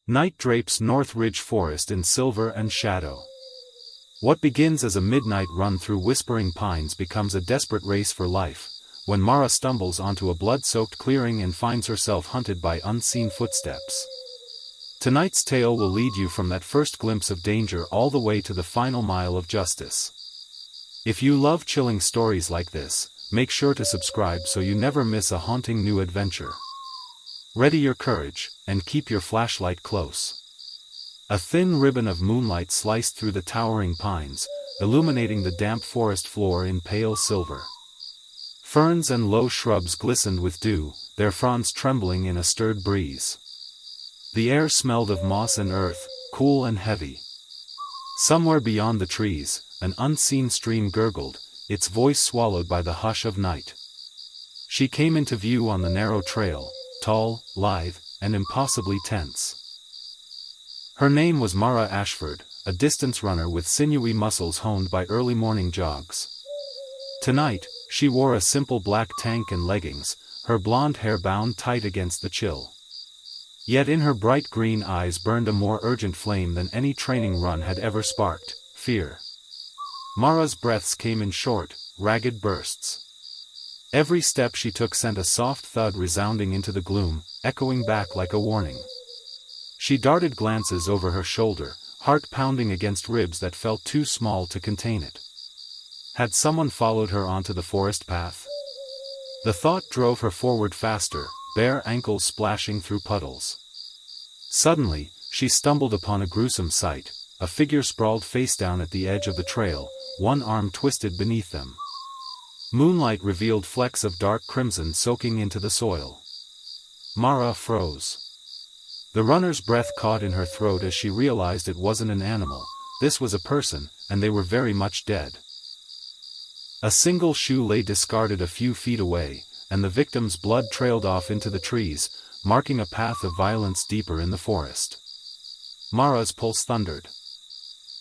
Night drapes North Ridge Forest in silver and shadow. What begins as a midnight run through whispering pines becomes a desperate race for life, when Mara stumbles onto a blood-soaked clearing and finds herself hunted by unseen footsteps. Tonight's tale will lead you from that first glimpse of danger all the way to the final mile of justice. If you love chilling stories like this, make sure to subscribe so you never miss a haunting new adventure. Ready your courage, and keep your flashlight close. A thin ribbon of moonlight sliced through the towering pines, illuminating the damp forest floor in pale silver. Ferns and low shrubs glistened with dew, their fronds trembling in a stirred breeze. The air smelled of moss and earth, cool and heavy. Somewhere beyond the trees, an unseen stream gurgled, its voice swallowed by the hush of night. She came into view on the narrow trail, tall, lithe, and impossibly tense. Her name was Mara Ashford, a distance runner with sinewy muscles honed by early morning jogs. Tonight, she wore a simple black tank and leggings, her blonde hair bound tight against the chill. Yet in her bright green eyes burned a more urgent flame than any training run had ever sparked: fear. Mara's breaths came in short, ragged bursts. Every step she took sent a soft thud resounding into the gloom, echoing back like a warning. She darted glances over her shoulder, heart pounding against ribs that felt too small to contain it. Had someone followed her onto the forest path? The thought drove her forward faster, bare ankles splashing through puddles. Suddenly, she stumbled upon a gruesome sight: a figure sprawled face down at the edge of the trail, one arm twisted beneath them. Moonlight revealed flecks of dark crimson soaking into the soil. Mara froze. The runner's breath caught in her throat as she realized it wasn't an animal, this was a person, and they were very much dead. A single shoe lay discarded a few feet away, and the victim's blood trailed off into the trees, marking a path of violence deeper in the forest. Mara's pulse thundered.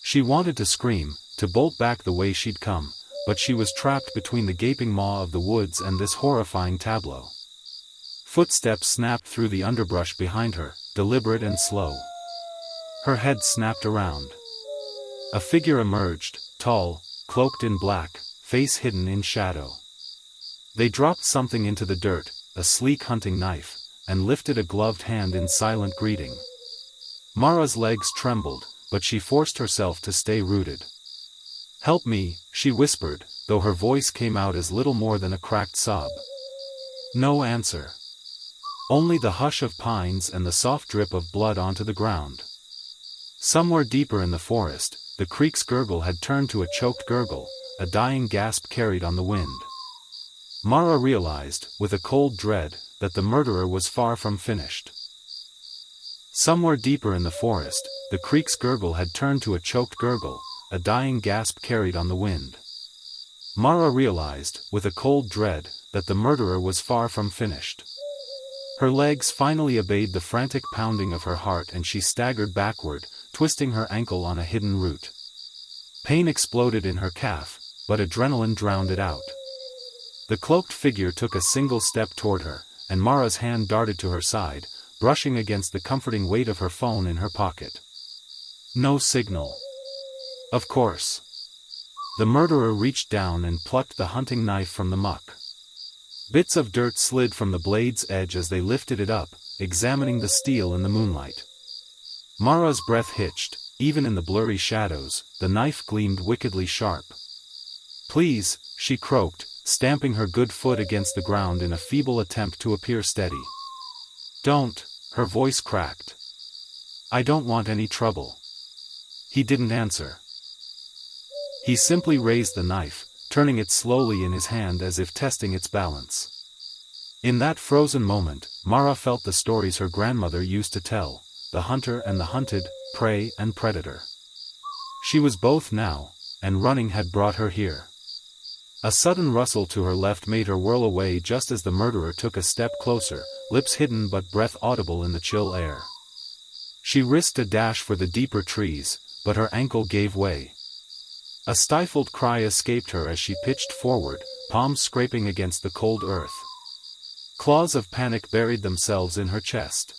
She wanted to scream, to bolt back the way she'd come, but she was trapped between the gaping maw of the woods and this horrifying tableau. Footsteps snapped through the underbrush behind her, deliberate and slow. Her head snapped around. A figure emerged, tall, cloaked in black, face hidden in shadow. They dropped something into the dirt, a sleek hunting knife, and lifted a gloved hand in silent greeting. Mara's legs trembled, but she forced herself to stay rooted. "Help me," she whispered, though her voice came out as little more than a cracked sob. No answer. Only the hush of pines and the soft drip of blood onto the ground. Somewhere deeper in the forest, the creek's gurgle had turned to a choked gurgle, a dying gasp carried on the wind. Mara realized, with a cold dread, that the murderer was far from finished. Somewhere deeper in the forest, the creek's gurgle had turned to a choked gurgle, a dying gasp carried on the wind. Mara realized, with a cold dread, that the murderer was far from finished. Her legs finally obeyed the frantic pounding of her heart and she staggered backward, twisting her ankle on a hidden root. Pain exploded in her calf, but adrenaline drowned it out. The cloaked figure took a single step toward her, and Mara's hand darted to her side, brushing against the comforting weight of her phone in her pocket. No signal. Of course. The murderer reached down and plucked the hunting knife from the muck. Bits of dirt slid from the blade's edge as they lifted it up, examining the steel in the moonlight. Mara's breath hitched. Even in the blurry shadows, the knife gleamed wickedly sharp. "Please," she croaked, stamping her good foot against the ground in a feeble attempt to appear steady. "Don't," her voice cracked. "I don't want any trouble." He didn't answer. He simply raised the knife, turning it slowly in his hand as if testing its balance. In that frozen moment, Mara felt the stories her grandmother used to tell: the hunter and the hunted, prey and predator. She was both now, and running had brought her here. A sudden rustle to her left made her whirl away just as the murderer took a step closer, lips hidden but breath audible in the chill air. She risked a dash for the deeper trees, but her ankle gave way. A stifled cry escaped her as she pitched forward, palms scraping against the cold earth. Claws of panic buried themselves in her chest.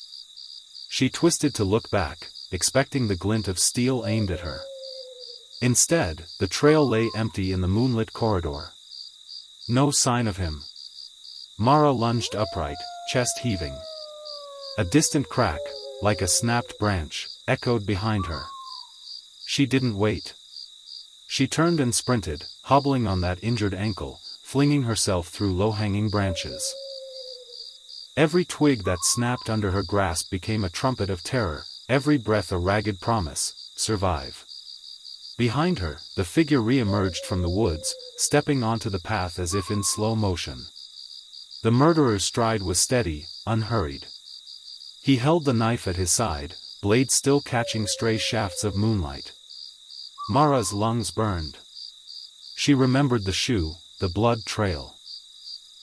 She twisted to look back, expecting the glint of steel aimed at her. Instead, the trail lay empty in the moonlit corridor. No sign of him. Mara lunged upright, chest heaving. A distant crack, like a snapped branch, echoed behind her. She didn't wait. She turned and sprinted, hobbling on that injured ankle, flinging herself through low-hanging branches. Every twig that snapped under her grasp became a trumpet of terror, every breath a ragged promise: survive. Behind her, the figure re-emerged from the woods, stepping onto the path as if in slow motion. The murderer's stride was steady, unhurried. He held the knife at his side, blade still catching stray shafts of moonlight. Mara's lungs burned. She remembered the shoe, the blood trail.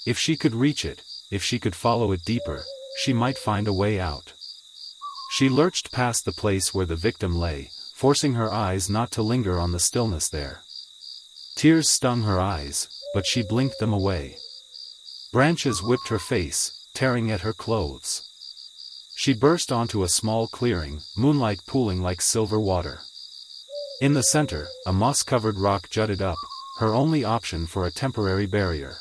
If she could reach it, if she could follow it deeper, she might find a way out. She lurched past the place where the victim lay, forcing her eyes not to linger on the stillness there. Tears stung her eyes, but she blinked them away. Branches whipped her face, tearing at her clothes. She burst onto a small clearing, moonlight pooling like silver water. In the center, a moss-covered rock jutted up, her only option for a temporary barrier.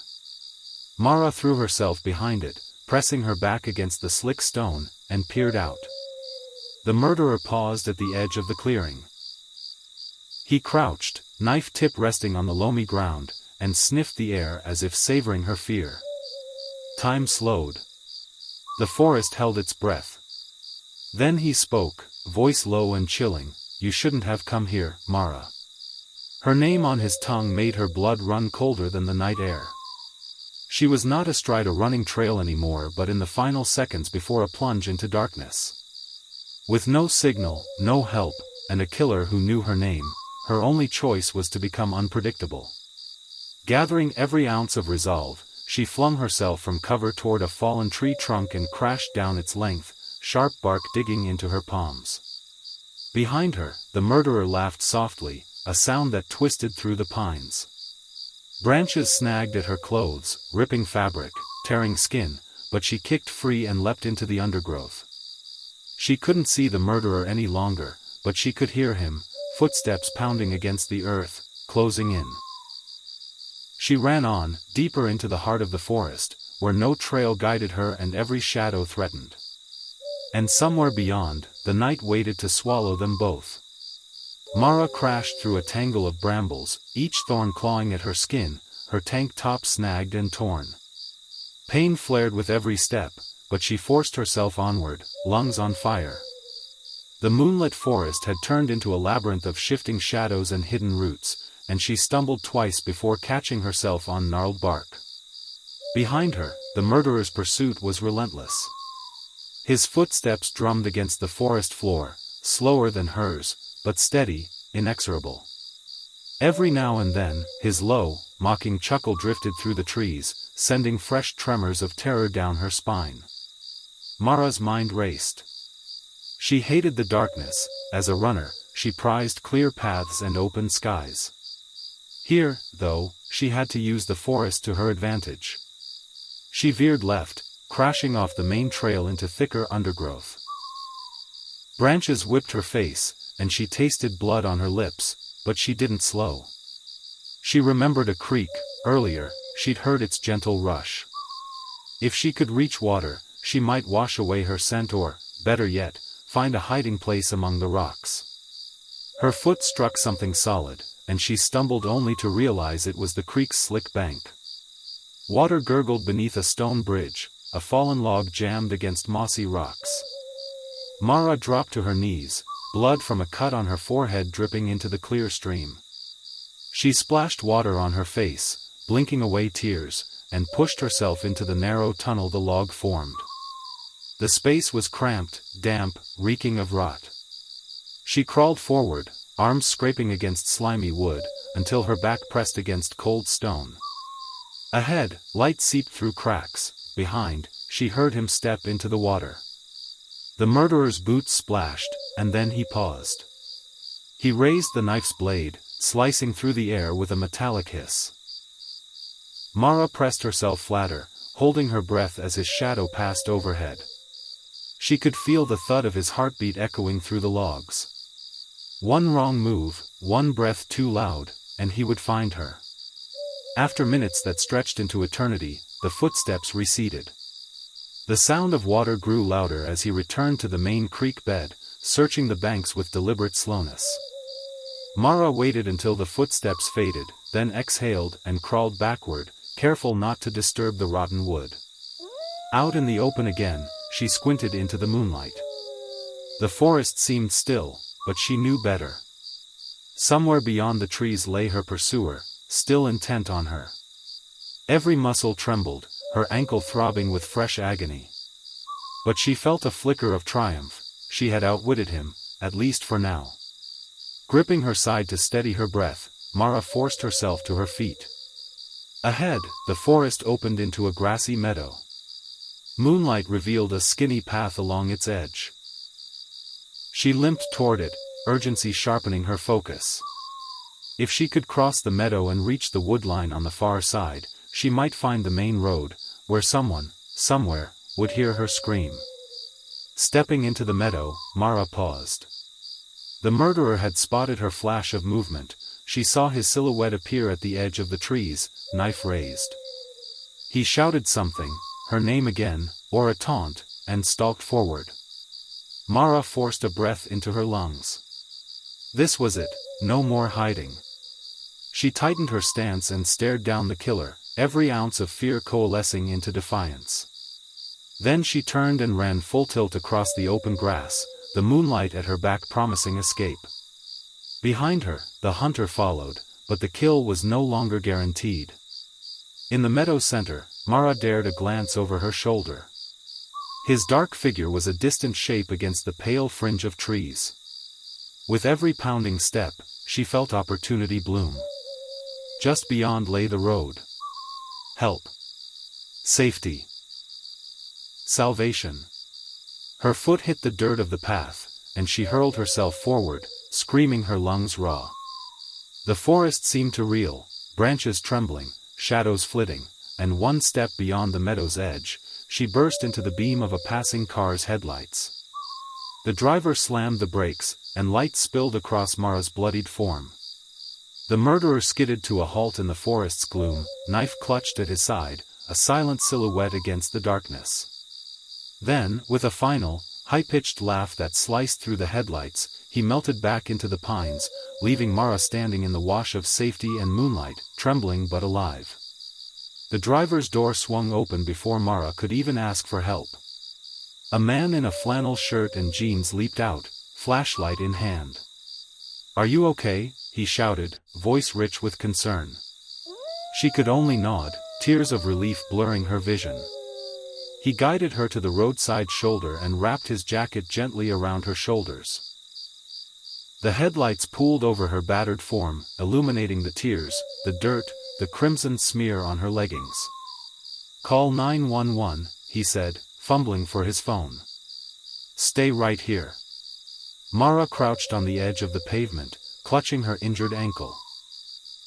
Mara threw herself behind it, pressing her back against the slick stone, and peered out. The murderer paused at the edge of the clearing. He crouched, knife tip resting on the loamy ground, and sniffed the air as if savoring her fear. Time slowed. The forest held its breath. Then he spoke, voice low and chilling, "You shouldn't have come here, Mara." Her name on his tongue made her blood run colder than the night air. She was not astride a running trail anymore, but in the final seconds before a plunge into darkness. With no signal, no help, and a killer who knew her name, her only choice was to become unpredictable. Gathering every ounce of resolve, she flung herself from cover toward a fallen tree trunk and crashed down its length, sharp bark digging into her palms. Behind her, the murderer laughed softly, a sound that twisted through the pines. Branches snagged at her clothes, ripping fabric, tearing skin, but she kicked free and leapt into the undergrowth. She couldn't see the murderer any longer, but she could hear him, footsteps pounding against the earth, closing in. She ran on, deeper into the heart of the forest, where no trail guided her and every shadow threatened. And somewhere beyond, the night waited to swallow them both. Mara crashed through a tangle of brambles, each thorn clawing at her skin, her tank top snagged and torn. Pain flared with every step, but she forced herself onward, lungs on fire. The moonlit forest had turned into a labyrinth of shifting shadows and hidden roots, and she stumbled twice before catching herself on gnarled bark. Behind her, the murderer's pursuit was relentless. His footsteps drummed against the forest floor, slower than hers, but steady, inexorable. Every now and then, his low, mocking chuckle drifted through the trees, sending fresh tremors of terror down her spine. Mara's mind raced. She hated the darkness. As a runner, she prized clear paths and open skies. Here, though, she had to use the forest to her advantage. She veered left, crashing off the main trail into thicker undergrowth. Branches whipped her face, and she tasted blood on her lips, but she didn't slow. She remembered a creek. Earlier, she'd heard its gentle rush. If she could reach water, she might wash away her scent or, better yet, find a hiding place among the rocks. Her foot struck something solid, and she stumbled only to realize it was the creek's slick bank. Water gurgled beneath a stone bridge, a fallen log jammed against mossy rocks. Mara dropped to her knees, blood from a cut on her forehead dripping into the clear stream. She splashed water on her face, blinking away tears, and pushed herself into the narrow tunnel the log formed. The space was cramped, damp, reeking of rot. She crawled forward, arms scraping against slimy wood, until her back pressed against cold stone. Ahead, light seeped through cracks. Behind, she heard him step into the water. The murderer's boots splashed, and then he paused. He raised the knife's blade, slicing through the air with a metallic hiss. Mara pressed herself flatter, holding her breath as his shadow passed overhead. She could feel the thud of his heartbeat echoing through the logs. One wrong move, one breath too loud, and he would find her. After minutes that stretched into eternity, the footsteps receded. The sound of water grew louder as he returned to the main creek bed, searching the banks with deliberate slowness. Mara waited until the footsteps faded, then exhaled and crawled backward, careful not to disturb the rotten wood. Out in the open again, she squinted into the moonlight. The forest seemed still, but she knew better. Somewhere beyond the trees lay her pursuer, still intent on her. Every muscle trembled, her ankle throbbing with fresh agony. But she felt a flicker of triumph. She had outwitted him, at least for now. Gripping her side to steady her breath, Mara forced herself to her feet. Ahead, the forest opened into a grassy meadow. Moonlight revealed a skinny path along its edge. She limped toward it, urgency sharpening her focus. If she could cross the meadow and reach the woodline on the far side, she might find the main road, where someone, somewhere, would hear her scream. Stepping into the meadow, Mara paused. The murderer had spotted her flash of movement. She saw his silhouette appear at the edge of the trees, knife raised. He shouted something, her name again, or a taunt, and stalked forward. Mara forced a breath into her lungs. This was it, no more hiding. She tightened her stance and stared down the killer, every ounce of fear coalescing into defiance. Then she turned and ran full tilt across the open grass, the moonlight at her back promising escape. Behind her, the hunter followed, but the kill was no longer guaranteed. In the meadow center, Mara dared a glance over her shoulder. His dark figure was a distant shape against the pale fringe of trees. With every pounding step, she felt opportunity bloom. Just beyond lay the road. Help. Safety. Salvation. Her foot hit the dirt of the path, and she hurled herself forward, screaming her lungs raw. The forest seemed to reel, branches trembling, shadows flitting, and one step beyond the meadow's edge, she burst into the beam of a passing car's headlights. The driver slammed the brakes, and light spilled across Mara's bloodied form. The murderer skidded to a halt in the forest's gloom, knife clutched at his side, a silent silhouette against the darkness. Then, with a final, high-pitched laugh that sliced through the headlights, he melted back into the pines, leaving Mara standing in the wash of safety and moonlight, trembling but alive. The driver's door swung open before Mara could even ask for help. A man in a flannel shirt and jeans leaped out, flashlight in hand. "Are you okay?" he shouted, voice rich with concern. She could only nod, tears of relief blurring her vision. He guided her to the roadside shoulder and wrapped his jacket gently around her shoulders. The headlights pooled over her battered form, illuminating the tears, the dirt, the crimson smear on her leggings. "Call 911, he said, fumbling for his phone. "Stay right here." Mara crouched on the edge of the pavement, clutching her injured ankle.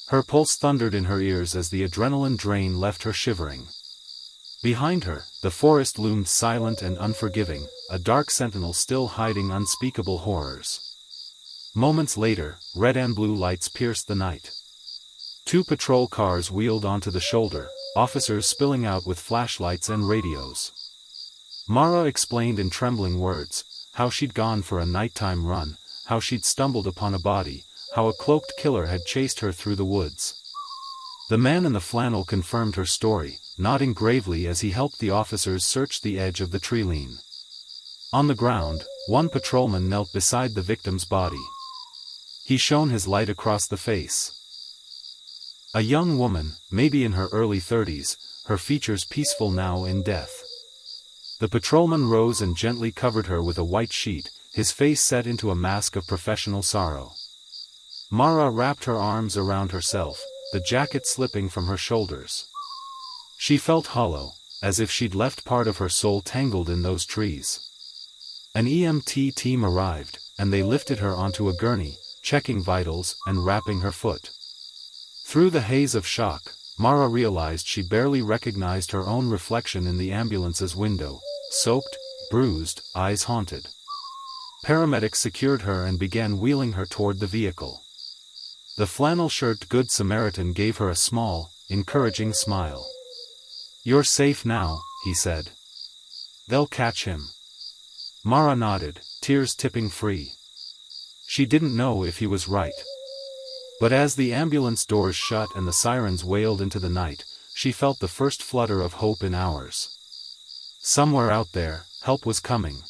Her pulse thundered in her ears as the adrenaline drain left her shivering. Behind her, the forest loomed silent and unforgiving, a dark sentinel still hiding unspeakable horrors. Moments later, red and blue lights pierced the night. 2 patrol cars wheeled onto the shoulder, officers spilling out with flashlights and radios. Mara explained in trembling words, how she'd gone for a nighttime run, how she'd stumbled upon a body, how a cloaked killer had chased her through the woods. The man in the flannel confirmed her story, nodding gravely as he helped the officers search the edge of the tree-line. On the ground, one patrolman knelt beside the victim's body. He shone his light across the face. A young woman, maybe in her early 30s, her features peaceful now in death. The patrolman rose and gently covered her with a white sheet, his face set into a mask of professional sorrow. Mara wrapped her arms around herself, the jacket slipping from her shoulders. She felt hollow, as if she'd left part of her soul tangled in those trees. An EMT team arrived, and they lifted her onto a gurney, checking vitals and wrapping her foot. Through the haze of shock, Mara realized she barely recognized her own reflection in the ambulance's window, soaked, bruised, eyes haunted. Paramedics secured her and began wheeling her toward the vehicle. The flannel-shirted Good Samaritan gave her a small, encouraging smile. "You're safe now," he said. "They'll catch him." Mara nodded, tears tipping free. She didn't know if he was right. But as the ambulance doors shut and the sirens wailed into the night, she felt the first flutter of hope in hours. Somewhere out there, help was coming.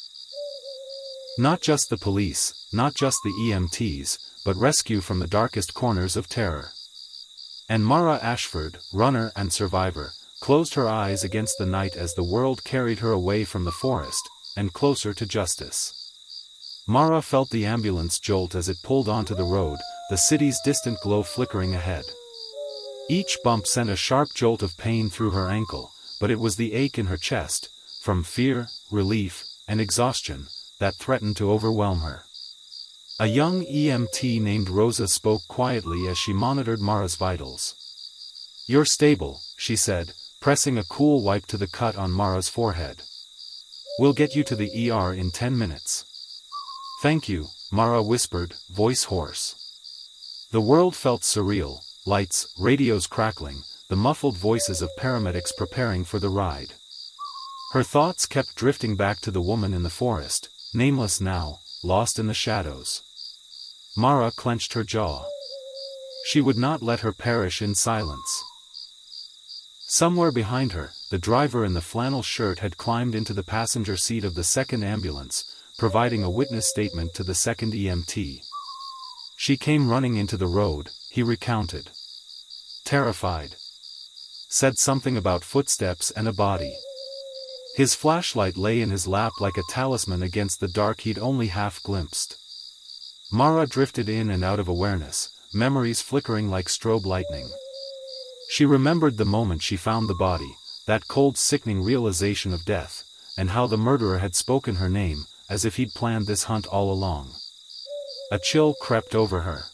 Not just the police, not just the EMTs, but rescue from the darkest corners of terror. And Mara Ashford, runner and survivor, closed her eyes against the night as the world carried her away from the forest, and closer to justice. Mara felt the ambulance jolt as it pulled onto the road, the city's distant glow flickering ahead. Each bump sent a sharp jolt of pain through her ankle, but it was the ache in her chest, from fear, relief, and exhaustion, that threatened to overwhelm her. A young EMT named Rosa spoke quietly as she monitored Mara's vitals. "You're stable," she said, pressing a cool wipe to the cut on Mara's forehead. "We'll get you to the ER in 10 minutes. "Thank you," Mara whispered, voice hoarse. The world felt surreal, lights, radios crackling, the muffled voices of paramedics preparing for the ride. Her thoughts kept drifting back to the woman in the forest, nameless now, lost in the shadows. Mara clenched her jaw. She would not let her perish in silence. Somewhere behind her, the driver in the flannel shirt had climbed into the passenger seat of the second ambulance, providing a witness statement to the second EMT. "She came running into the road," he recounted. "Terrified. Said something about footsteps and a body." His flashlight lay in his lap like a talisman against the dark he'd only half glimpsed. Mara drifted in and out of awareness, memories flickering like strobe lightning. She remembered the moment she found the body, that cold sickening realization of death, and how the murderer had spoken her name, as if he'd planned this hunt all along. A chill crept over her.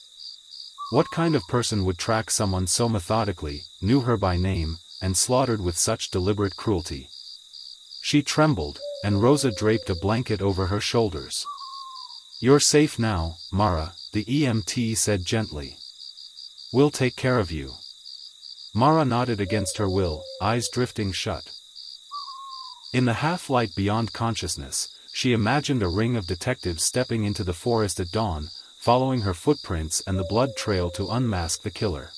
What kind of person would track someone so methodically, knew her by name, and slaughtered with such deliberate cruelty? She trembled, and Rosa draped a blanket over her shoulders. "You're safe now, Mara," the EMT said gently. "We'll take care of you." Mara nodded against her will, eyes drifting shut. In the half-light beyond consciousness, she imagined a ring of detectives stepping into the forest at dawn, following her footprints and the blood trail to unmask the killer.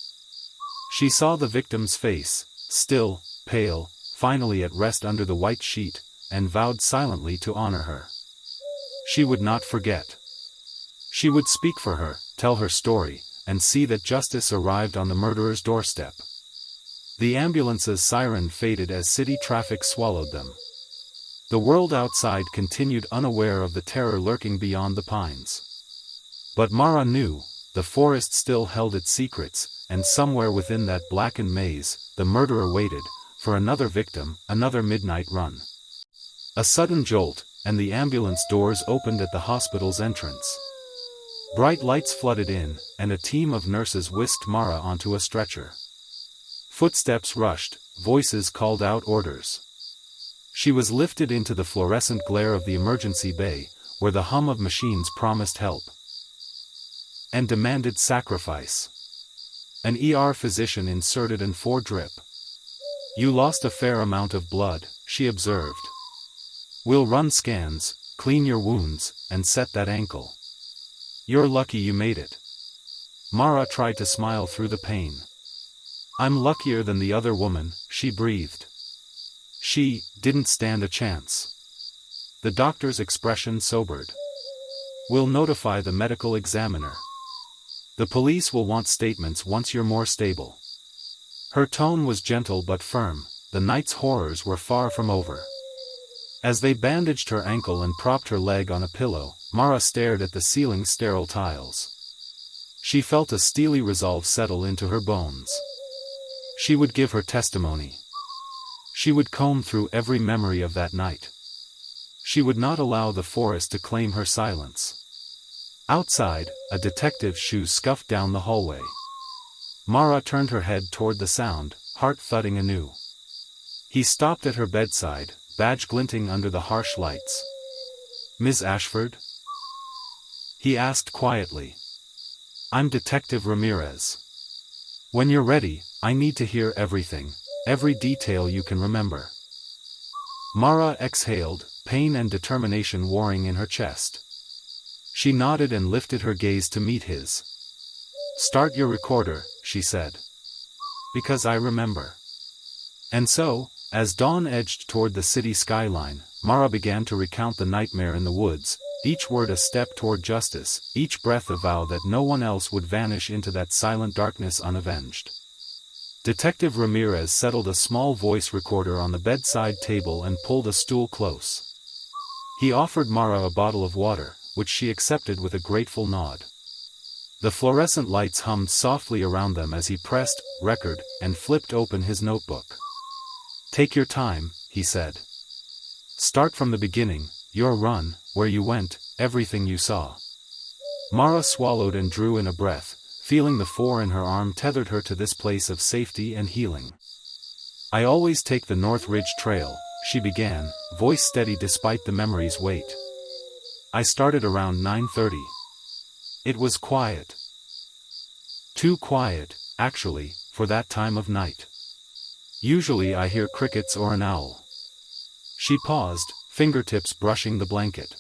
She saw the victim's face, still, pale, finally at rest under the white sheet, and vowed silently to honor her. She would not forget. She would speak for her, tell her story, and see that justice arrived on the murderer's doorstep. The ambulance's siren faded as city traffic swallowed them. The world outside continued unaware of the terror lurking beyond the pines. But Mara knew, the forest still held its secrets, and somewhere within that blackened maze, the murderer waited, for another victim, another midnight run. A sudden jolt, and the ambulance doors opened at the hospital's entrance. Bright lights flooded in, and a team of nurses whisked Mara onto a stretcher. Footsteps rushed, voices called out orders. She was lifted into the fluorescent glare of the emergency bay, where the hum of machines promised help and demanded sacrifice. An ER physician inserted an IV drip. "You lost a fair amount of blood," she observed. "We'll run scans, clean your wounds, and set that ankle. You're lucky you made it." Mara tried to smile through the pain. "I'm luckier than the other woman," she breathed. She didn't stand a chance. The doctor's expression sobered. "We'll notify the medical examiner. The police will want statements once you're more stable." Her tone was gentle but firm. The night's horrors were far from over. As they bandaged her ankle and propped her leg on a pillow, Mara stared at the ceiling's sterile tiles. She felt a steely resolve settle into her bones. She would give her testimony. She would comb through every memory of that night. She would not allow the forest to claim her silence. Outside, a detective's shoes scuffed down the hallway. Mara turned her head toward the sound, heart thudding anew. He stopped at her bedside, badge glinting under the harsh lights. "Ms. Ashford?" he asked quietly. "I'm Detective Ramirez. When you're ready, I need to hear everything, every detail you can remember." Mara exhaled, pain and determination warring in her chest. She nodded and lifted her gaze to meet his. "Start your recorder," she said. "Because I remember." And so, as dawn edged toward the city skyline, Mara began to recount the nightmare in the woods, each word a step toward justice, each breath a vow that no one else would vanish into that silent darkness unavenged. Detective Ramirez settled a small voice recorder on the bedside table and pulled a stool close. He offered Mara a bottle of water, which she accepted with a grateful nod. The fluorescent lights hummed softly around them as he pressed record and flipped open his notebook. "Take your time," he said. "Start from the beginning, your run, where you went, everything you saw." Mara swallowed and drew in a breath, feeling the 4 in her arm tethered her to this place of safety and healing. "I always take the North Ridge Trail," she began, voice steady despite the memory's weight. "I started around 9:30. It was quiet. Too quiet, actually, for that time of night. Usually I hear crickets or an owl." She paused, fingertips brushing the blanket.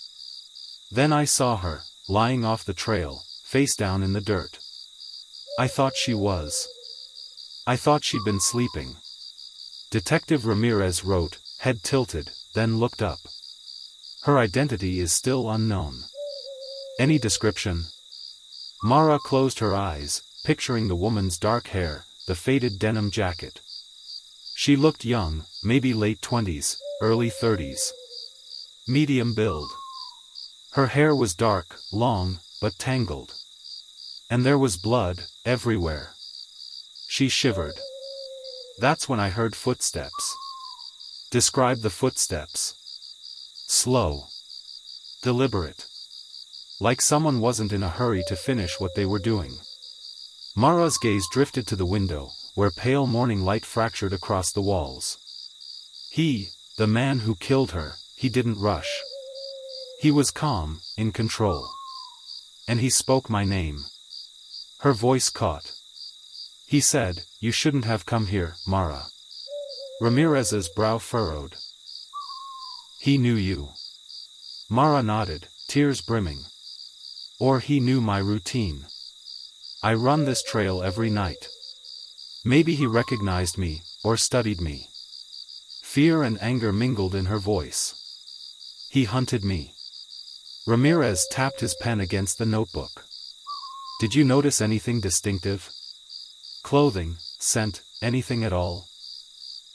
"Then I saw her, lying off the trail, face down in the dirt. I thought she'd been sleeping." Detective Ramirez wrote, head tilted, then looked up. "Her identity is still unknown. Any description?" Mara closed her eyes, picturing the woman's dark hair, the faded denim jacket. She looked young, maybe late 20s, early 30s. Medium build. Her hair was dark, long, but tangled. And there was blood, everywhere. She shivered. "That's when I heard footsteps." "Describe the footsteps." "Slow. Deliberate. Like someone wasn't in a hurry to finish what they were doing." Mara's gaze drifted to the window, where pale morning light fractured across the walls. The man who killed her, he didn't rush. He was calm, in control. And he spoke my name. Her voice caught. "He said, you shouldn't have come here, Mara." Ramirez's brow furrowed. "He knew you." Mara nodded, tears brimming. "Or he knew my routine. I run this trail every night. Maybe he recognized me, or studied me." Fear and anger mingled in her voice. "He hunted me." Ramirez tapped his pen against the notebook. "Did you notice anything distinctive? Clothing, scent, anything at all?"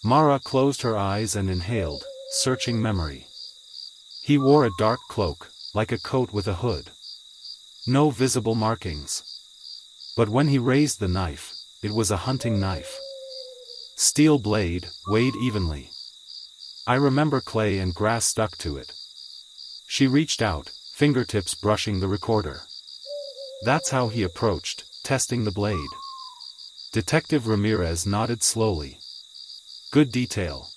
Mara closed her eyes and inhaled, searching memory. "He wore a dark cloak, like a coat with a hood. No visible markings. But when he raised the knife, it was a hunting knife. Steel blade, weighed evenly. I remember clay and grass stuck to it." She reached out, fingertips brushing the recorder. "That's how he approached, testing the blade." Detective Ramirez nodded slowly. "Good detail.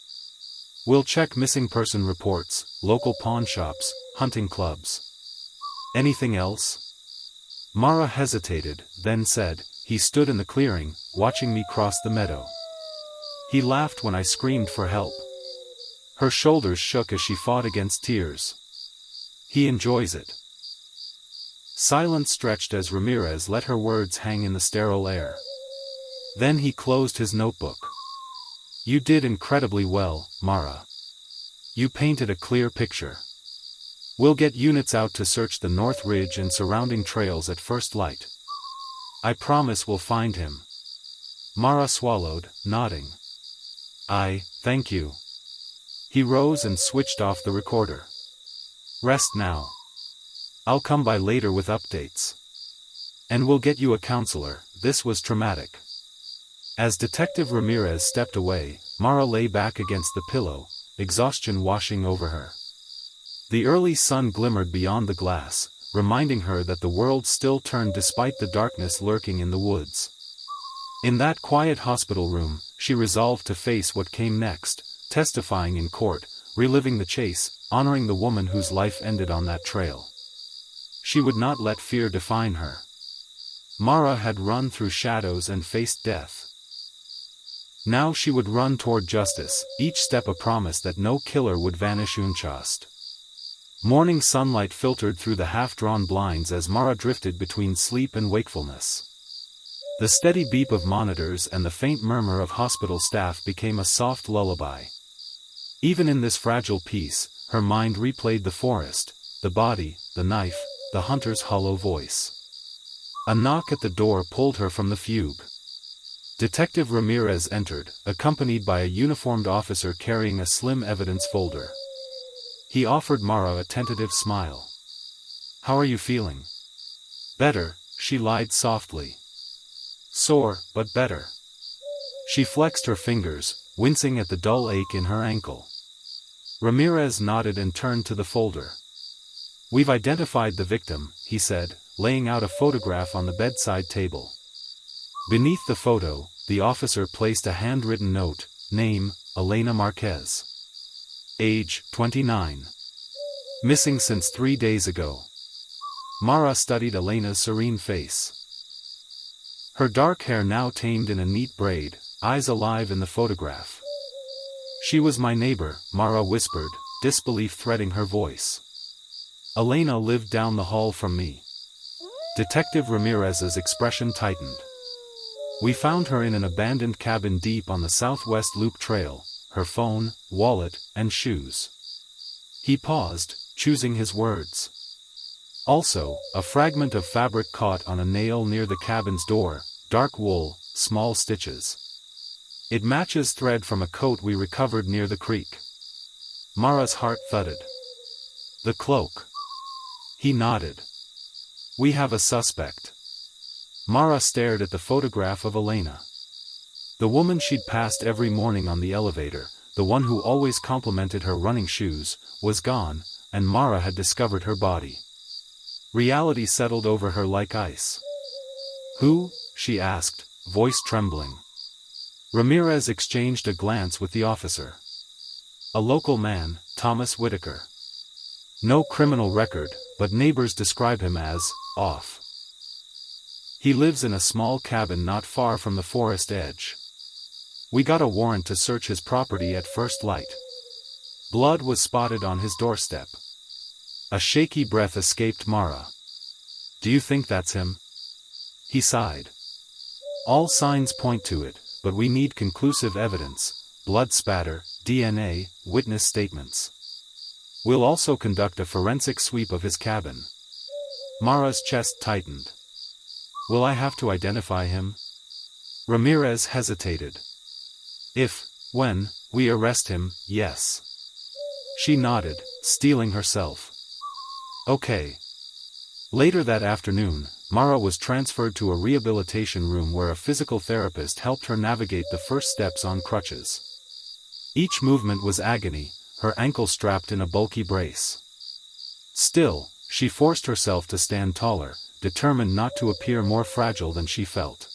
We'll check missing person reports, local pawn shops, hunting clubs. Anything else?" Mara hesitated, then said, "He stood in the clearing, watching me cross the meadow. He laughed when I screamed for help." Her shoulders shook as she fought against tears. "He enjoys it." Silence stretched as Ramirez let her words hang in the sterile air. Then he closed his notebook. "You did incredibly well, Mara. You painted a clear picture. We'll get units out to search the North Ridge and surrounding trails at first light. I promise we'll find him." Mara swallowed, nodding. Thank you." He rose and switched off the recorder. "Rest now. I'll come by later with updates. And we'll get you a counselor." This was traumatic. As Detective Ramirez stepped away, Mara lay back against the pillow, exhaustion washing over her. The early sun glimmered beyond the glass, reminding her that the world still turned despite the darkness lurking in the woods. In that quiet hospital room, she resolved to face what came next, testifying in court, reliving the chase, honoring the woman whose life ended on that trail. She would not let fear define her. Mara had run through shadows and faced death. Now she would run toward justice, each step a promise that no killer would vanish unchased. Morning sunlight filtered through the half-drawn blinds as Mara drifted between sleep and wakefulness. The steady beep of monitors and the faint murmur of hospital staff became a soft lullaby. Even in this fragile peace, her mind replayed the forest, the body, the knife, the hunter's hollow voice. A knock at the door pulled her from the fugue. Detective Ramirez entered, accompanied by a uniformed officer carrying a slim evidence folder. He offered Mara a tentative smile. "How are you feeling?" "Better," she lied softly. "Sore, but better." She flexed her fingers, wincing at the dull ache in her ankle. Ramirez nodded and turned to the folder. "We've identified the victim," he said, laying out a photograph on the bedside table. Beneath the photo, the officer placed a handwritten note, name, Elena Marquez. Age, 29. Missing since 3 days ago. Mara studied Elena's serene face. Her dark hair now tamed in a neat braid, eyes alive in the photograph. "She was my neighbor," Mara whispered, disbelief threading her voice. "Elena lived down the hall from me." Detective Ramirez's expression tightened. "We found her in an abandoned cabin deep on the Southwest Loop Trail, her phone, wallet, and shoes." He paused, choosing his words. "Also, a fragment of fabric caught on a nail near the cabin's door, dark wool, small stitches. It matches thread from a coat we recovered near the creek." Mara's heart thudded. "The cloak." He nodded. "We have a suspect." Mara stared at the photograph of Elena. The woman she'd passed every morning on the elevator, the one who always complimented her running shoes, was gone, and Mara had discovered her body. Reality settled over her like ice. "Who?" she asked, voice trembling. Ramirez exchanged a glance with the officer. "A local man, Thomas Whitaker. No criminal record, but neighbors describe him as off. He lives in a small cabin not far from the forest edge. We got a warrant to search his property at first light. Blood was spotted on his doorstep." A shaky breath escaped Mara. "Do you think that's him?" He sighed. "All signs point to it, but we need conclusive evidence, blood spatter, DNA, witness statements. We'll also conduct a forensic sweep of his cabin." Mara's chest tightened. "Will I have to identify him?" Ramirez hesitated. When we arrest him, yes." She nodded, steeling herself. "Okay." Later that afternoon, Mara was transferred to a rehabilitation room where a physical therapist helped her navigate the first steps on crutches. Each movement was agony, her ankle strapped in a bulky brace. Still, she forced herself to stand taller, determined not to appear more fragile than she felt.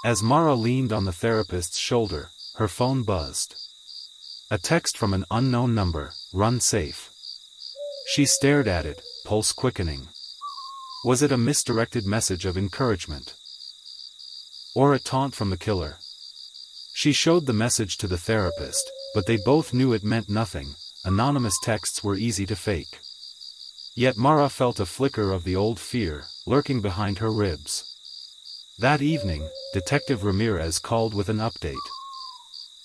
As Mara leaned on the therapist's shoulder, her phone buzzed. A text from an unknown number, "Run safe." She stared at it, pulse quickening. Was it a misdirected message of encouragement? Or a taunt from the killer? She showed the message to the therapist, but they both knew it meant nothing. Anonymous texts were easy to fake. Yet Mara felt a flicker of the old fear, lurking behind her ribs. That evening, Detective Ramirez called with an update.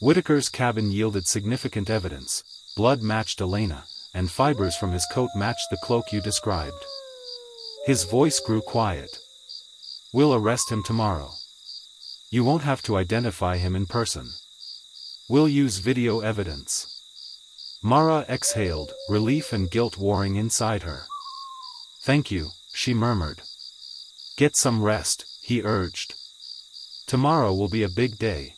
Whitaker's cabin yielded significant evidence. Blood matched Elena, and fibers from his coat matched the cloak you described. His voice grew quiet. "We'll arrest him tomorrow. You won't have to identify him in person. We'll use video evidence." Mara exhaled, relief and guilt warring inside her. "Thank you," she murmured. "Get some rest," he urged. "Tomorrow will be a big day."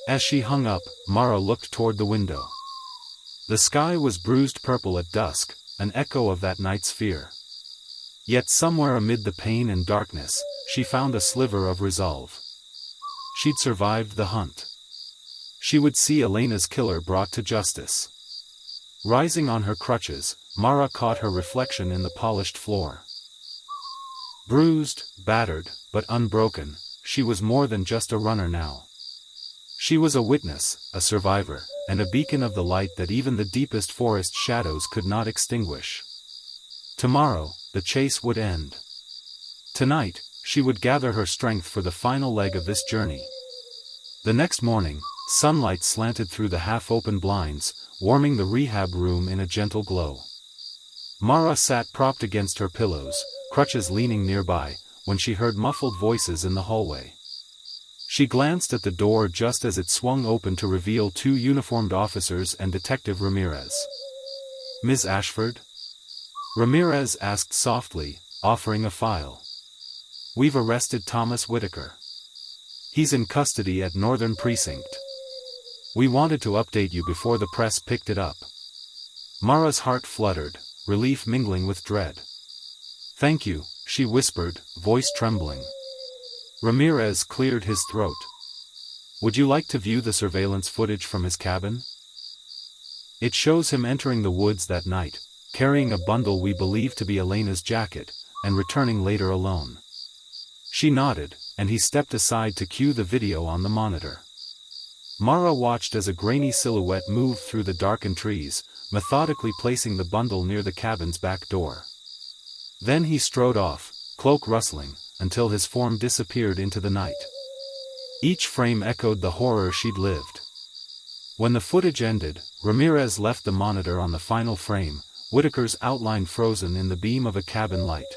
As she hung up, Mara looked toward the window. The sky was bruised purple at dusk, an echo of that night's fear. Yet somewhere amid the pain and darkness, she found a sliver of resolve. She'd survived the hunt. She would see Elena's killer brought to justice. Rising on her crutches, Mara caught her reflection in the polished floor. Bruised, battered, but unbroken, she was more than just a runner now. She was a witness, a survivor, and a beacon of the light that even the deepest forest shadows could not extinguish. Tomorrow, the chase would end. Tonight, she would gather her strength for the final leg of this journey. The next morning, sunlight slanted through the half-open blinds, warming the rehab room in a gentle glow. Mara sat propped against her pillows, crutches leaning nearby, when she heard muffled voices in the hallway. She glanced at the door just as it swung open to reveal two uniformed officers and Detective Ramirez. "Ms. Ashford?" Ramirez asked softly, offering a file. "We've arrested Thomas Whitaker. He's in custody at Northern Precinct. We wanted to update you before the press picked it up." Mara's heart fluttered, relief mingling with dread. "Thank you," she whispered, voice trembling. Ramirez cleared his throat. "Would you like to view the surveillance footage from his cabin? It shows him entering the woods that night, carrying a bundle we believe to be Elena's jacket, and returning later alone." She nodded, and he stepped aside to cue the video on the monitor. Mara watched as a grainy silhouette moved through the darkened trees, methodically placing the bundle near the cabin's back door. Then he strode off, cloak rustling, until his form disappeared into the night. Each frame echoed the horror she'd lived. When the footage ended, Ramirez left the monitor on the final frame, Whitaker's outline frozen in the beam of a cabin light.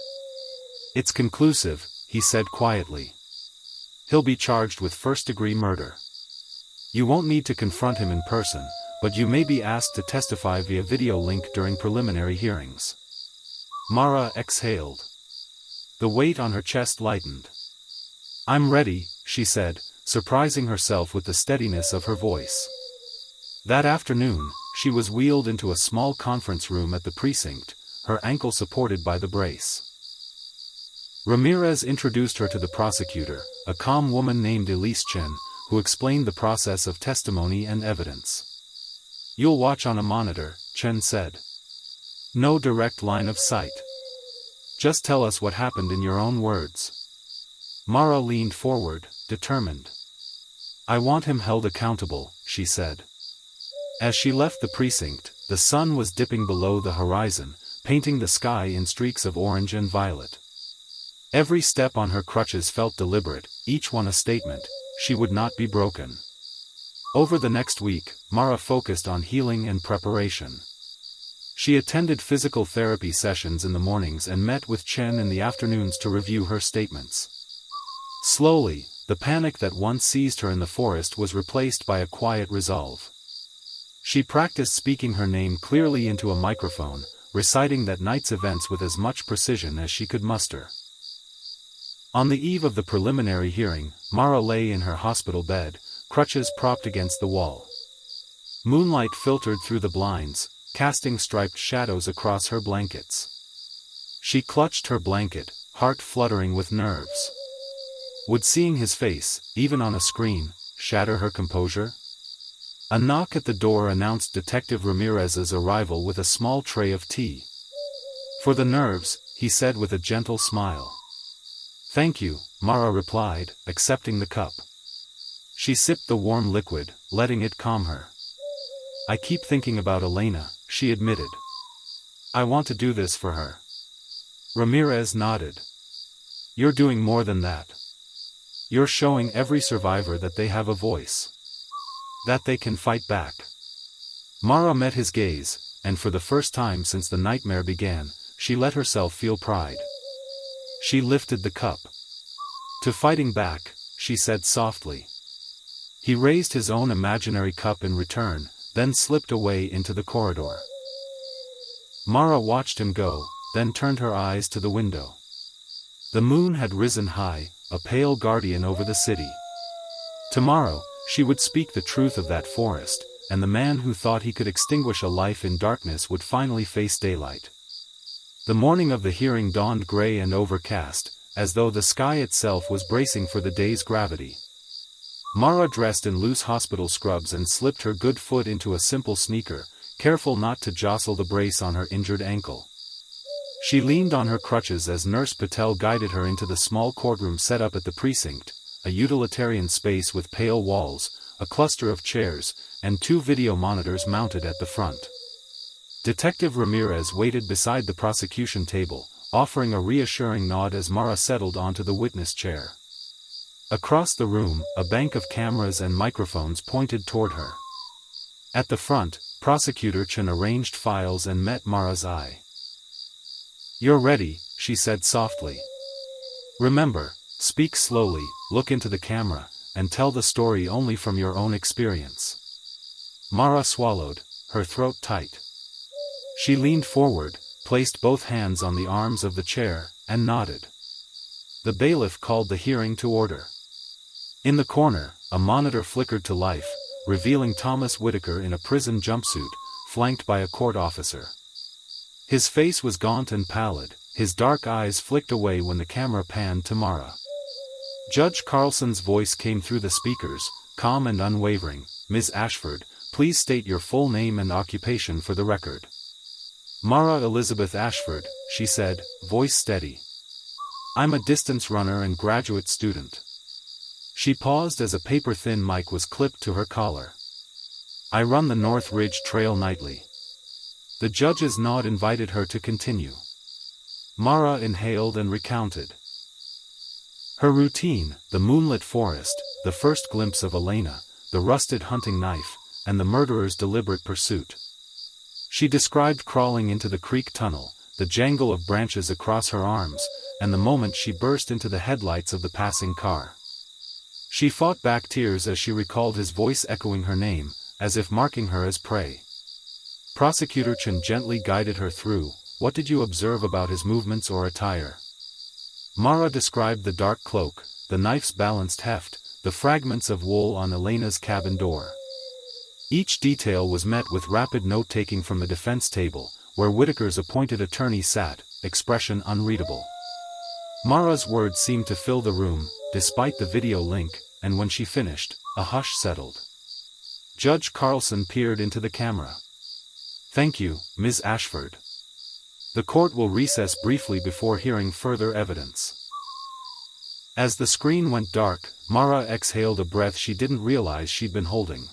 "It's conclusive," he said quietly. "He'll be charged with first-degree murder. You won't need to confront him in person, but you may be asked to testify via video link during preliminary hearings." Mara exhaled. The weight on her chest lightened. "I'm ready," she said, surprising herself with the steadiness of her voice. That afternoon, she was wheeled into a small conference room at the precinct, her ankle supported by the brace. Ramirez introduced her to the prosecutor, a calm woman named Elise Chen, who explained the process of testimony and evidence. "You'll watch on a monitor," Chen said. "No direct line of sight. Just tell us what happened in your own words." Mara leaned forward, determined. "I want him held accountable," she said. As she left the precinct, the sun was dipping below the horizon, painting the sky in streaks of orange and violet. Every step on her crutches felt deliberate, each one a statement: she would not be broken. Over the next week, Mara focused on healing and preparation. She attended physical therapy sessions in the mornings and met with Chen in the afternoons to review her statements. Slowly, the panic that once seized her in the forest was replaced by a quiet resolve. She practiced speaking her name clearly into a microphone, reciting that night's events with as much precision as she could muster. On the eve of the preliminary hearing, Mara lay in her hospital bed, crutches propped against the wall. Moonlight filtered through the blinds, casting striped shadows across her blankets. She clutched her blanket, heart fluttering with nerves. Would seeing his face, even on a screen, shatter her composure? A knock at the door announced Detective Ramirez's arrival with a small tray of tea. "For the nerves," he said with a gentle smile. "Thank you," Mara replied, accepting the cup. She sipped the warm liquid, letting it calm her. "I keep thinking about Elena," she admitted. "I want to do this for her." Ramirez nodded. "You're doing more than that. You're showing every survivor that they have a voice. That they can fight back." Mara met his gaze, and for the first time since the nightmare began, she let herself feel pride. She lifted the cup. "To fighting back," she said softly. He raised his own imaginary cup in return, then slipped away into the corridor. Mara watched him go, then turned her eyes to the window. The moon had risen high, a pale guardian over the city. Tomorrow, she would speak the truth of that forest, and the man who thought he could extinguish a life in darkness would finally face daylight. The morning of the hearing dawned gray and overcast, as though the sky itself was bracing for the day's gravity. Mara dressed in loose hospital scrubs and slipped her good foot into a simple sneaker, careful not to jostle the brace on her injured ankle. She leaned on her crutches as Nurse Patel guided her into the small courtroom set up at the precinct, a utilitarian space with pale walls, a cluster of chairs, and 2 video monitors mounted at the front. Detective Ramirez waited beside the prosecution table, offering a reassuring nod as Mara settled onto the witness chair. Across the room, a bank of cameras and microphones pointed toward her. At the front, Prosecutor Chen arranged files and met Mara's eye. "You're ready," she said softly. "Remember, speak slowly, look into the camera, and tell the story only from your own experience." Mara swallowed, her throat tight. She leaned forward, placed both hands on the arms of the chair, and nodded. The bailiff called the hearing to order. In the corner, a monitor flickered to life, revealing Thomas Whitaker in a prison jumpsuit, flanked by a court officer. His face was gaunt and pallid, his dark eyes flicked away when the camera panned to Mara. Judge Carlson's voice came through the speakers, calm and unwavering. "Ms. Ashford, please state your full name and occupation for the record." "Mara Elizabeth Ashford," she said, voice steady. "I'm a distance runner and graduate student." She paused as a paper-thin mic was clipped to her collar. "I run the North Ridge Trail nightly." The judge's nod invited her to continue. Mara inhaled and recounted. Her routine, the moonlit forest, the first glimpse of Elena, the rusted hunting knife, and the murderer's deliberate pursuit. She described crawling into the creek tunnel, the jangle of branches across her arms, and the moment she burst into the headlights of the passing car. She fought back tears as she recalled his voice echoing her name, as if marking her as prey. Prosecutor Chen gently guided her through. "What did you observe about his movements or attire?" Mara described the dark cloak, the knife's balanced heft, the fragments of wool on Elena's cabin door. Each detail was met with rapid note-taking from the defense table, where Whitaker's appointed attorney sat, expression unreadable. Mara's words seemed to fill the room, despite the video link, and when she finished, a hush settled. Judge Carlson peered into the camera. "Thank you, Ms. Ashford. The court will recess briefly before hearing further evidence." As the screen went dark, Mara exhaled a breath she didn't realize she'd been holding.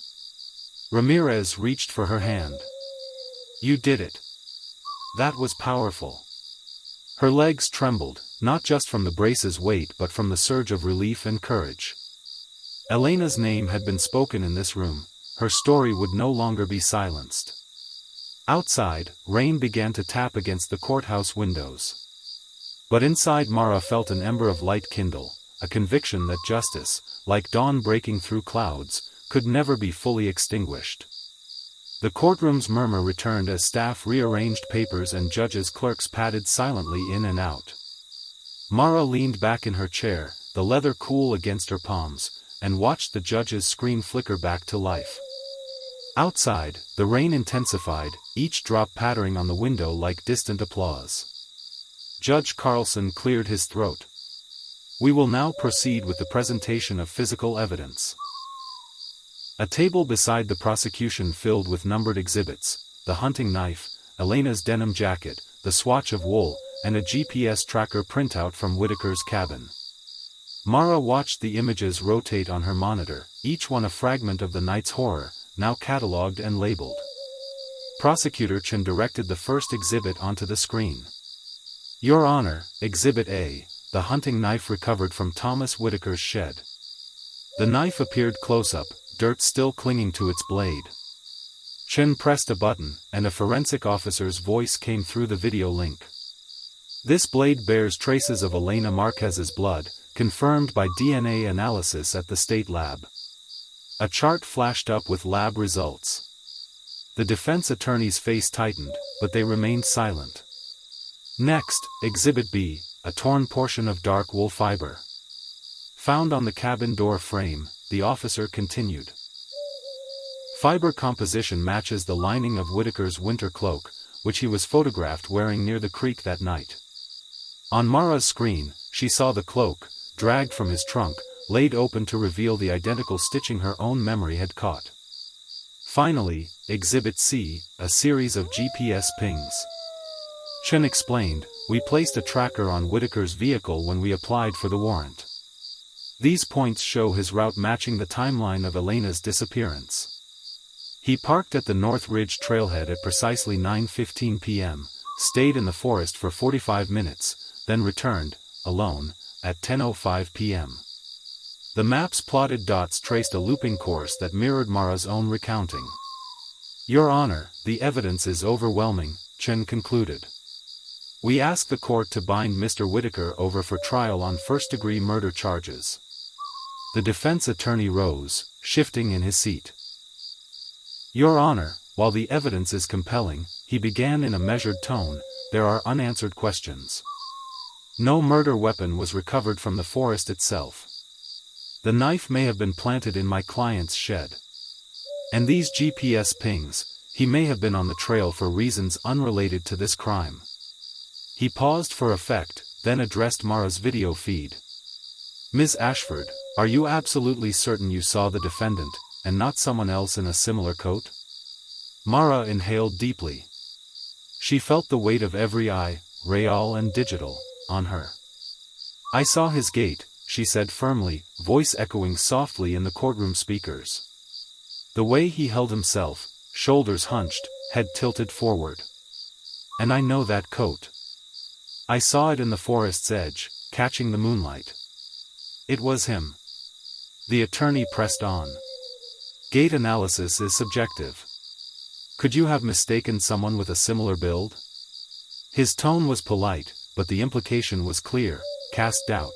Ramirez reached for her hand. "You did it. That was powerful." Her legs trembled, not just from the brace's weight but from the surge of relief and courage. Elena's name had been spoken in this room, her story would no longer be silenced. Outside, rain began to tap against the courthouse windows. But inside Mara felt an ember of light kindle, a conviction that justice, like dawn breaking through clouds, could never be fully extinguished. The courtroom's murmur returned as staff rearranged papers and judges' clerks padded silently in and out. Mara leaned back in her chair, the leather cool against her palms, and watched the judge's screen flicker back to life. Outside, the rain intensified, each drop pattering on the window like distant applause. Judge Carlson cleared his throat. "We will now proceed with the presentation of physical evidence." A table beside the prosecution filled with numbered exhibits, the hunting knife, Elena's denim jacket, the swatch of wool, and a GPS tracker printout from Whitaker's cabin. Mara watched the images rotate on her monitor, each one a fragment of the night's horror, now catalogued and labeled. Prosecutor Chen directed the first exhibit onto the screen. "Your Honor, Exhibit A, the hunting knife recovered from Thomas Whitaker's shed." The knife appeared close-up, dirt still clinging to its blade. Chen pressed a button, and a forensic officer's voice came through the video link. "This blade bears traces of Elena Marquez's blood, confirmed by DNA analysis at the state lab." A chart flashed up with lab results. The defense attorney's face tightened, but they remained silent. "Next, Exhibit B, a torn portion of dark wool fiber. Found on the cabin door frame," the officer continued. "Fiber composition matches the lining of Whitaker's winter cloak, which he was photographed wearing near the creek that night." On Mara's screen, she saw the cloak, dragged from his trunk, laid open to reveal the identical stitching her own memory had caught. Finally, Exhibit C, a series of GPS pings. Chen explained, we placed a tracker on Whitaker's vehicle when we applied for the warrant. These points show his route matching the timeline of Elena's disappearance. He parked at the North Ridge trailhead at precisely 9:15 p.m., stayed in the forest for 45 minutes, then returned, alone, at 10:05 p.m. The map's plotted dots traced a looping course that mirrored Mara's own recounting. Your Honor, the evidence is overwhelming, Chen concluded. We ask the court to bind Mr. Whitaker over for trial on first-degree murder charges. The defense attorney rose, shifting in his seat. Your Honor, while the evidence is compelling, he began in a measured tone, there are unanswered questions. No murder weapon was recovered from the forest itself. The knife may have been planted in my client's shed. And these GPS pings, he may have been on the trail for reasons unrelated to this crime. He paused for effect, then addressed Mara's video feed. Ms. Ashford, are you absolutely certain you saw the defendant, and not someone else in a similar coat? Mara inhaled deeply. She felt the weight of every eye, real and digital, on her. I saw his gait, she said firmly, voice echoing softly in the courtroom speakers. The way he held himself, shoulders hunched, head tilted forward. And I know that coat. I saw it in the forest's edge, catching the moonlight. It was him. The attorney pressed on. Gait analysis is subjective. Could you have mistaken someone with a similar build? His tone was polite, but the implication was clear, cast doubt.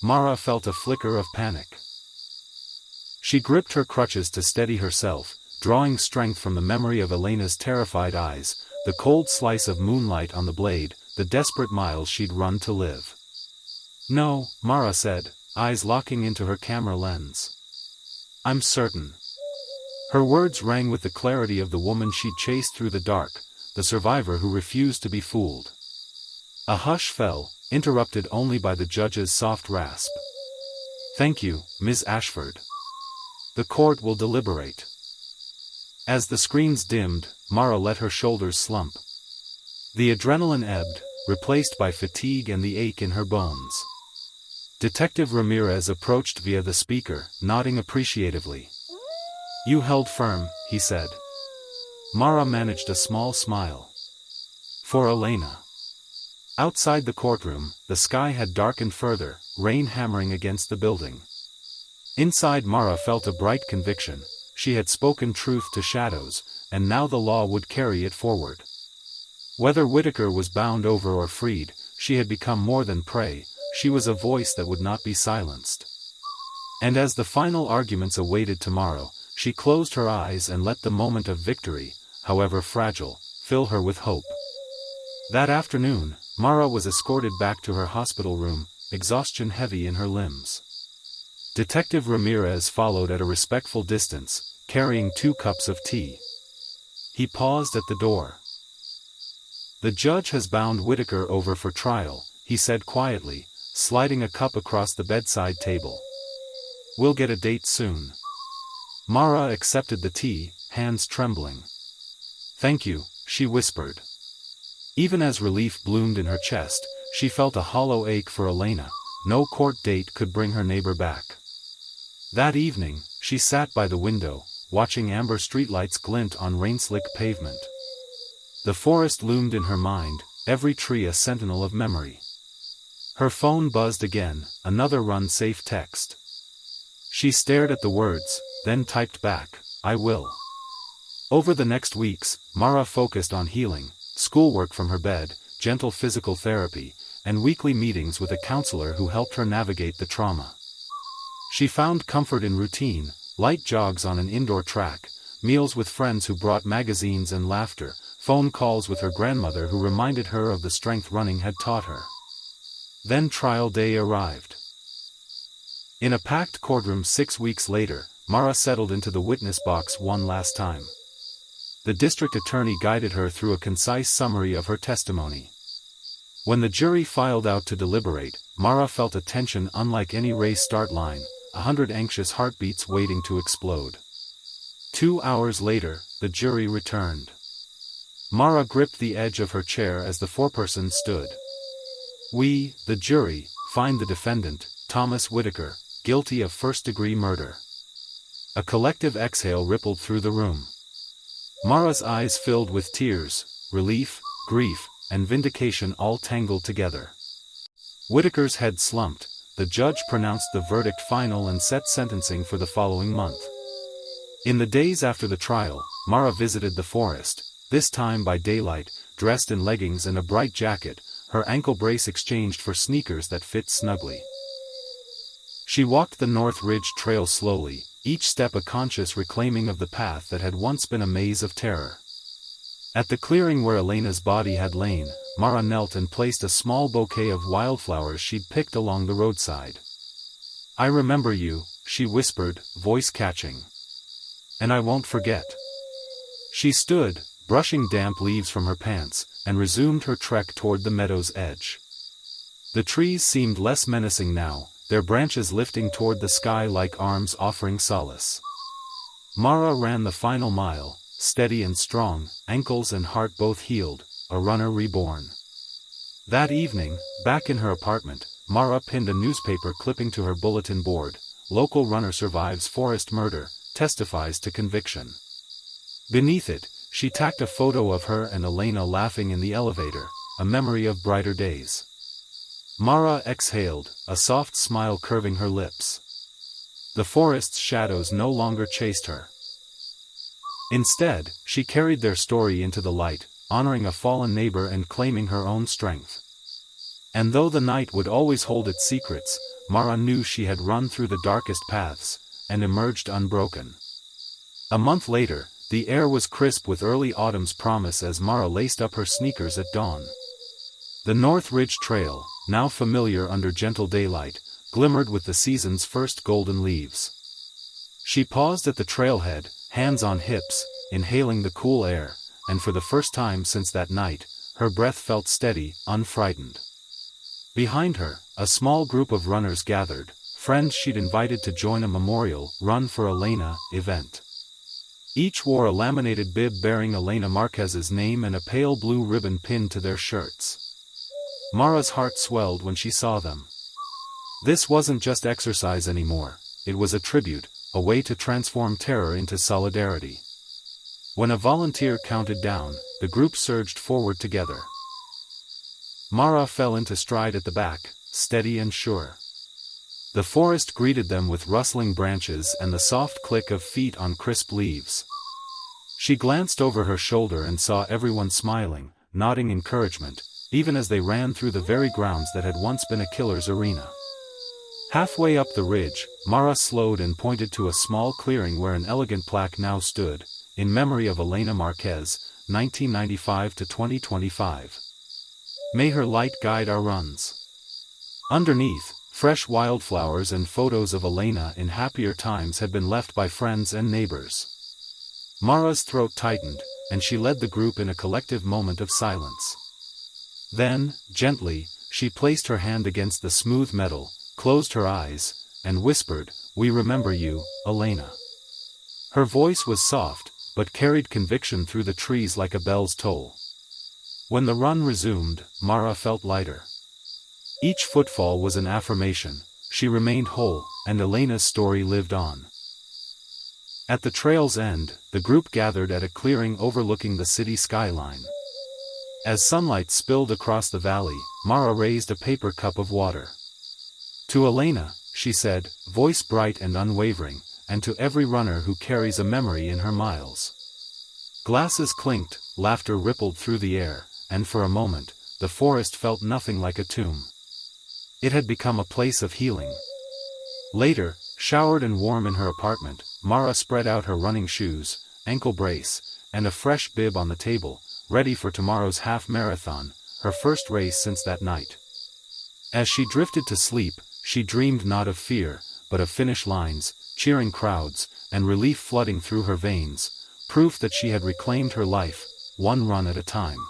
Mara felt a flicker of panic. She gripped her crutches to steady herself, drawing strength from the memory of Elena's terrified eyes, the cold slice of moonlight on the blade, the desperate miles she'd run to live. No, Mara said, eyes locking into her camera lens. I'm certain. Her words rang with the clarity of the woman she'd chased through the dark, the survivor who refused to be fooled. A hush fell, interrupted only by the judge's soft rasp. Thank you, Ms. Ashford. The court will deliberate. As the screens dimmed, Mara let her shoulders slump. The adrenaline ebbed, replaced by fatigue and the ache in her bones. Detective Ramirez approached via the speaker, nodding appreciatively. You held firm, he said. Mara managed a small smile. For Elena. Outside the courtroom, the sky had darkened further, rain hammering against the building. Inside, Mara felt a bright conviction. She had spoken truth to shadows, and now the law would carry it forward. Whether Whitaker was bound over or freed, she had become more than prey, she was a voice that would not be silenced. And as the final arguments awaited tomorrow, she closed her eyes and let the moment of victory, however fragile, fill her with hope. That afternoon, Mara was escorted back to her hospital room, exhaustion heavy in her limbs. Detective Ramirez followed at a respectful distance, carrying 2 cups of tea. He paused at the door. The judge has bound Whitaker over for trial, he said quietly, sliding a cup across the bedside table. We'll get a date soon. Mara accepted the tea, hands trembling. Thank you, she whispered. Even as relief bloomed in her chest, she felt a hollow ache for Elena. No court date could bring her neighbor back. That evening, she sat by the window, watching amber streetlights glint on rain-slick pavement. The forest loomed in her mind, every tree a sentinel of memory. Her phone buzzed again, another run-safe text. She stared at the words, then typed back, I will. Over the next weeks, Mara focused on healing, schoolwork from her bed, gentle physical therapy, and weekly meetings with a counselor who helped her navigate the trauma. She found comfort in routine, light jogs on an indoor track, meals with friends who brought magazines and laughter, phone calls with her grandmother who reminded her of the strength running had taught her. Then trial day arrived. In a packed courtroom 6 weeks later, Mara settled into the witness box one last time. The district attorney guided her through a concise summary of her testimony. When the jury filed out to deliberate, Mara felt a tension unlike any race start line, 100 anxious heartbeats waiting to explode. 2 hours later, the jury returned. Mara gripped the edge of her chair as the foreperson stood. "We, the jury, find the defendant, Thomas Whitaker, guilty of first-degree murder." A collective exhale rippled through the room. Mara's eyes filled with tears, relief, grief, and vindication all tangled together. Whitaker's head slumped. The judge pronounced the verdict final and set sentencing for the following month. In the days after the trial, Mara visited the forest, this time by daylight, dressed in leggings and a bright jacket, her ankle brace exchanged for sneakers that fit snugly. She walked the North Ridge Trail slowly, each step a conscious reclaiming of the path that had once been a maze of terror. At the clearing where Elena's body had lain, Mara knelt and placed a small bouquet of wildflowers she'd picked along the roadside. "I remember you," she whispered, voice catching. "And I won't forget." She stood, brushing damp leaves from her pants, and resumed her trek toward the meadow's edge. The trees seemed less menacing now, their branches lifting toward the sky like arms offering solace. Mara ran the final mile, steady and strong, ankles and heart both healed, a runner reborn. That evening, back in her apartment, Mara pinned a newspaper clipping to her bulletin board. "Local runner survives forest murder, testifies to conviction." Beneath it, she tacked a photo of her and Elena laughing in the elevator, a memory of brighter days. Mara exhaled, a soft smile curving her lips. The forest's shadows no longer chased her. Instead, she carried their story into the light, honoring a fallen neighbor and claiming her own strength. And though the night would always hold its secrets, Mara knew she had run through the darkest paths, and emerged unbroken. A month later, the air was crisp with early autumn's promise as Mara laced up her sneakers at dawn. The North Ridge Trail, now familiar under gentle daylight, glimmered with the season's first golden leaves. She paused at the trailhead, hands on hips, inhaling the cool air, and for the first time since that night, her breath felt steady, unfrightened. Behind her, a small group of runners gathered, friends she'd invited to join a memorial Run for Elena event. Each wore a laminated bib bearing Elena Marquez's name and a pale blue ribbon pinned to their shirts. Mara's heart swelled when she saw them. This wasn't just exercise anymore, it was a tribute, a way to transform terror into solidarity. When a volunteer counted down, the group surged forward together. Mara fell into stride at the back, steady and sure. The forest greeted them with rustling branches and the soft click of feet on crisp leaves. She glanced over her shoulder and saw everyone smiling, nodding encouragement, even as they ran through the very grounds that had once been a killer's arena. Halfway up the ridge, Mara slowed and pointed to a small clearing where an elegant plaque now stood, in memory of Elena Marquez, 1995 to 2025. May her light guide our runs. Underneath, fresh wildflowers and photos of Elena in happier times had been left by friends and neighbors. Mara's throat tightened, and she led the group in a collective moment of silence. Then, gently, she placed her hand against the smooth metal, closed her eyes, and whispered, "We remember you, Elena." Her voice was soft, but carried conviction through the trees like a bell's toll. When the run resumed, Mara felt lighter. Each footfall was an affirmation, she remained whole, and Elena's story lived on. At the trail's end, the group gathered at a clearing overlooking the city skyline. As sunlight spilled across the valley, Mara raised a paper cup of water. "To Elena," she said, voice bright and unwavering, "and to every runner who carries a memory in her miles." Glasses clinked, laughter rippled through the air, and for a moment, the forest felt nothing like a tomb. It had become a place of healing. Later, showered and warm in her apartment, Mara spread out her running shoes, ankle brace, and a fresh bib on the table, ready for tomorrow's half-marathon, her first race since that night. As she drifted to sleep, she dreamed not of fear, but of finish lines, cheering crowds, and relief flooding through her veins, proof that she had reclaimed her life, one run at a time.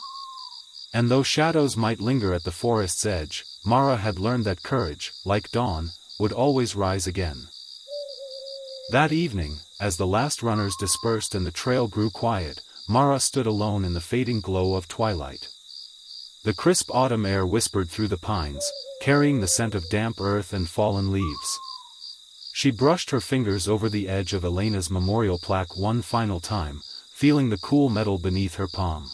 And though shadows might linger at the forest's edge, Mara had learned that courage, like dawn, would always rise again. That evening, as the last runners dispersed and the trail grew quiet, Mara stood alone in the fading glow of twilight. The crisp autumn air whispered through the pines, carrying the scent of damp earth and fallen leaves. She brushed her fingers over the edge of Elena's memorial plaque one final time, feeling the cool metal beneath her palm.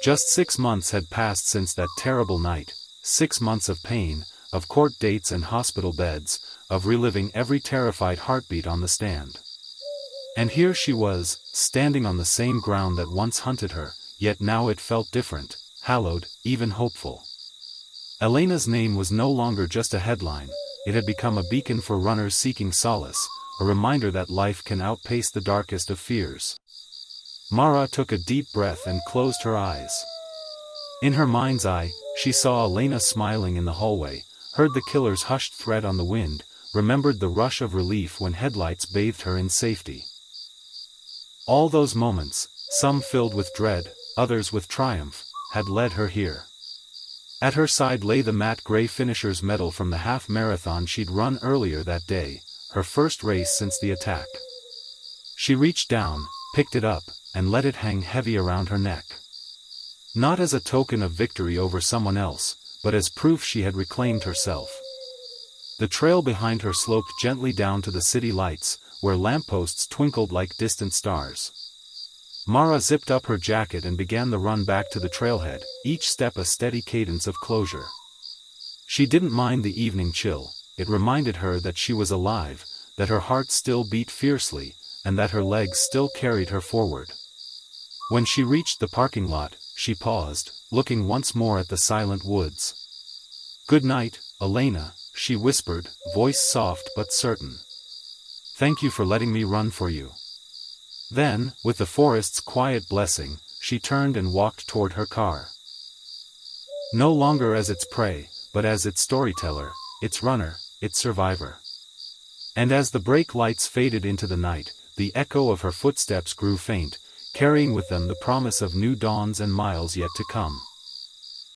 Just 6 months had passed since that terrible night, 6 months of pain, of court dates and hospital beds, of reliving every terrified heartbeat on the stand. And here she was, standing on the same ground that once hunted her, yet now it felt different, hallowed, even hopeful. Elena's name was no longer just a headline, it had become a beacon for runners seeking solace, a reminder that life can outpace the darkest of fears. Mara took a deep breath and closed her eyes. In her mind's eye, she saw Elena smiling in the hallway, heard the killer's hushed threat on the wind, remembered the rush of relief when headlights bathed her in safety. All those moments, some filled with dread, others with triumph, had led her here. At her side lay the matte gray finisher's medal from the half-marathon she'd run earlier that day, her first race since the attack. She reached down, picked it up, and let it hang heavy around her neck. Not as a token of victory over someone else, but as proof she had reclaimed herself. The trail behind her sloped gently down to the city lights, where lampposts twinkled like distant stars. Mara zipped up her jacket and began the run back to the trailhead, each step a steady cadence of closure. She didn't mind the evening chill, it reminded her that she was alive, that her heart still beat fiercely, and that her legs still carried her forward. When she reached the parking lot, she paused, looking once more at the silent woods. "Good night, Elena," she whispered, voice soft but certain. "Thank you for letting me run for you." Then, with the forest's quiet blessing, she turned and walked toward her car. No longer as its prey, but as its storyteller, its runner, its survivor. And as the brake lights faded into the night, the echo of her footsteps grew faint, carrying with them the promise of new dawns and miles yet to come.